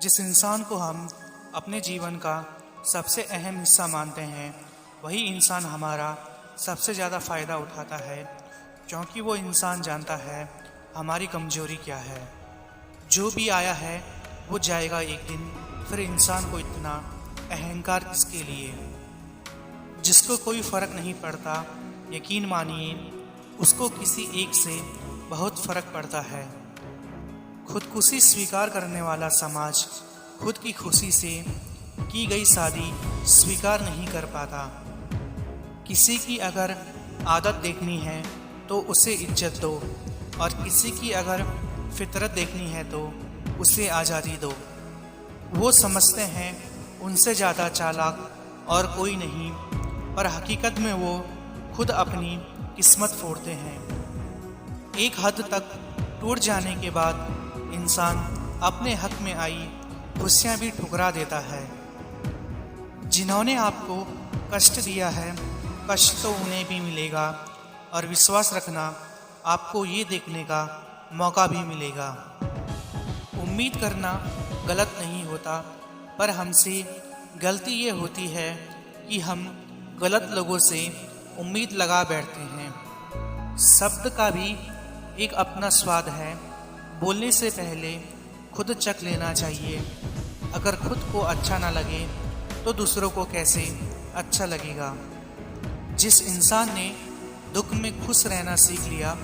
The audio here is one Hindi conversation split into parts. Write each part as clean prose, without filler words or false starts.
जिस इंसान को हम अपने जीवन का सबसे अहम हिस्सा मानते हैं, वही इंसान हमारा सबसे ज़्यादा फ़ायदा उठाता है, क्योंकि वो इंसान जानता है हमारी कमज़ोरी क्या है। जो भी आया है वो जाएगा एक दिन, फिर इंसान को इतना अहंकार किसके लिए। जिसको कोई फ़र्क नहीं पड़ता, यकीन मानिए उसको किसी एक से बहुत फ़र्क पड़ता है। खुदकुशी स्वीकार करने वाला समाज खुद की खुशी से की गई शादी स्वीकार नहीं कर पाता। किसी की अगर आदत देखनी है तो उसे इज्जत दो, और किसी की अगर फितरत देखनी है तो उसे आज़ादी दो। वो समझते हैं उनसे ज़्यादा चालाक और कोई नहीं, पर हकीकत में वो खुद अपनी किस्मत फोड़ते हैं। एक हद तक टूट जाने के बाद इंसान अपने हक में आई खुशियाँ भी ठुकरा देता है। जिन्होंने आपको कष्ट दिया है, कष्ट तो उन्हें भी मिलेगा, और विश्वास रखना आपको ये देखने का मौका भी मिलेगा। उम्मीद करना गलत नहीं होता, पर हमसे गलती ये होती है कि हम गलत लोगों से उम्मीद लगा बैठते हैं। शब्द का भी एक अपना स्वाद है। बोलने से पहले खुद चख लेना चाहिए। अगर खुद को अच्छा ना लगे तो दूसरों को कैसे अच्छा लगेगा। जिस इंसान ने दुख में खुश रहना सीख लिया,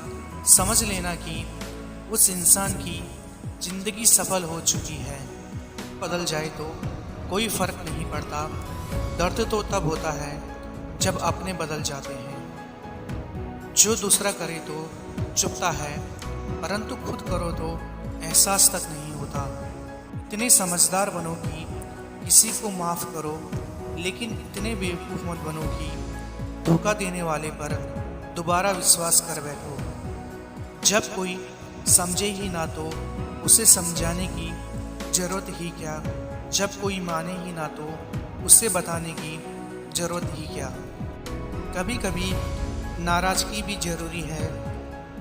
समझ लेना कि उस इंसान की ज़िंदगी सफल हो चुकी है। बदल जाए तो कोई फ़र्क नहीं पड़ता। दर्द तो तब होता है जब अपने बदल जाते हैं। जो दूसरा करे तो चुभता है, परंतु खुद करो तो एहसास तक नहीं होता। इतने समझदार बनो कि किसी को माफ़ करो, लेकिन इतने बेवकूफ़ मत बनो कि धोखा देने वाले पर दोबारा विश्वास कर बैठो। जब कोई समझे ही ना तो उसे समझाने की ज़रूरत ही क्या। जब कोई माने ही ना तो उसे बताने की ज़रूरत ही क्या। कभी कभी नाराज़गी भी ज़रूरी है,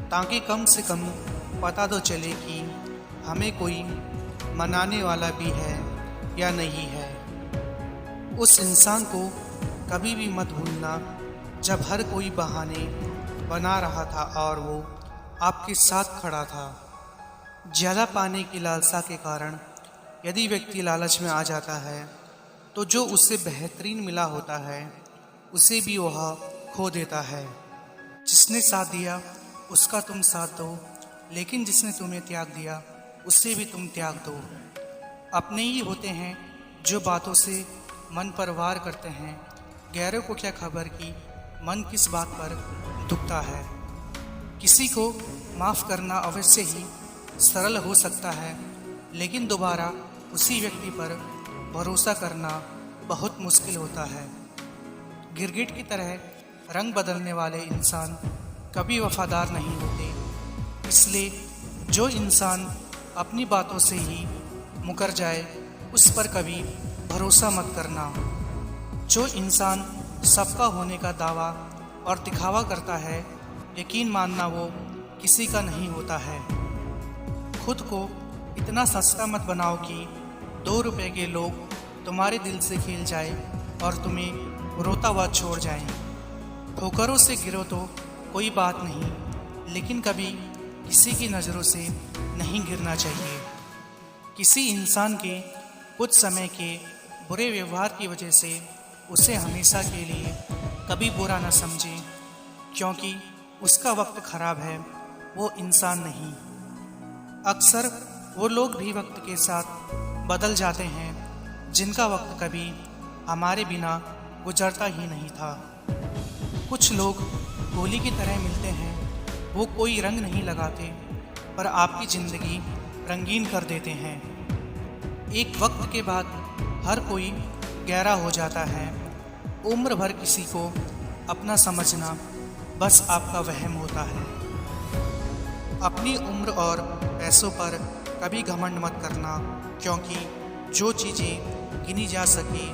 ताकि कम से कम पता तो चले कि हमें कोई मनाने वाला भी है या नहीं है। उस इंसान को कभी भी मत भूलना जब हर कोई बहाने बना रहा था और वो आपके साथ खड़ा था। ज़्यादा पाने की लालसा के कारण यदि व्यक्ति लालच में आ जाता है तो जो उससे बेहतरीन मिला होता है उसे भी वह खो देता है। जिसने साथ दिया उसका तुम साथ दो, लेकिन जिसने तुम्हें त्याग दिया उससे भी तुम त्याग दो। अपने ही होते हैं जो बातों से मन पर वार करते हैं। गैरों को क्या खबर कि मन किस बात पर दुखता है। किसी को माफ़ करना अवश्य ही सरल हो सकता है, लेकिन दोबारा उसी व्यक्ति पर भरोसा करना बहुत मुश्किल होता है। गिरगिट की तरह रंग बदलने वाले इंसान कभी वफादार नहीं होते। इसलिए जो इंसान अपनी बातों से ही मुकर जाए उस पर कभी भरोसा मत करना। जो इंसान सबका होने का दावा और दिखावा करता है, यकीन मानना वो किसी का नहीं होता है। खुद को इतना सस्ता मत बनाओ कि 2 रुपए के लोग तुम्हारे दिल से खेल जाए और तुम्हें रोता हुआ छोड़ जाएं। ठोकरों से गिरो तो कोई बात नहीं, लेकिन कभी किसी की नज़रों से नहीं गिरना चाहिए। किसी इंसान के कुछ समय के बुरे व्यवहार की वजह से उसे हमेशा के लिए कभी बुरा न समझें, क्योंकि उसका वक्त ख़राब है, वो इंसान नहीं। अक्सर वो लोग भी वक्त के साथ बदल जाते हैं जिनका वक्त कभी हमारे बिना गुजरता ही नहीं था। कुछ लोग होली की तरह मिलते हैं, वो कोई रंग नहीं लगाते, पर आपकी ज़िंदगी रंगीन कर देते हैं। एक वक्त के बाद हर कोई गहरा हो जाता है। उम्र भर किसी को अपना समझना बस आपका वहम होता है। अपनी उम्र और पैसों पर कभी घमंड मत करना, क्योंकि जो चीज़ें गिनी जा सके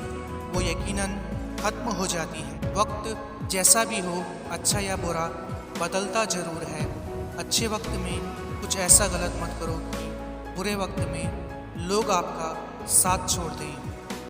वो यकीनन ख़त्म हो जाती है। वक्त जैसा भी हो, अच्छा या बुरा, बदलता ज़रूर है। अच्छे वक्त में कुछ ऐसा गलत मत करो कि बुरे वक्त में लोग आपका साथ छोड़ दें।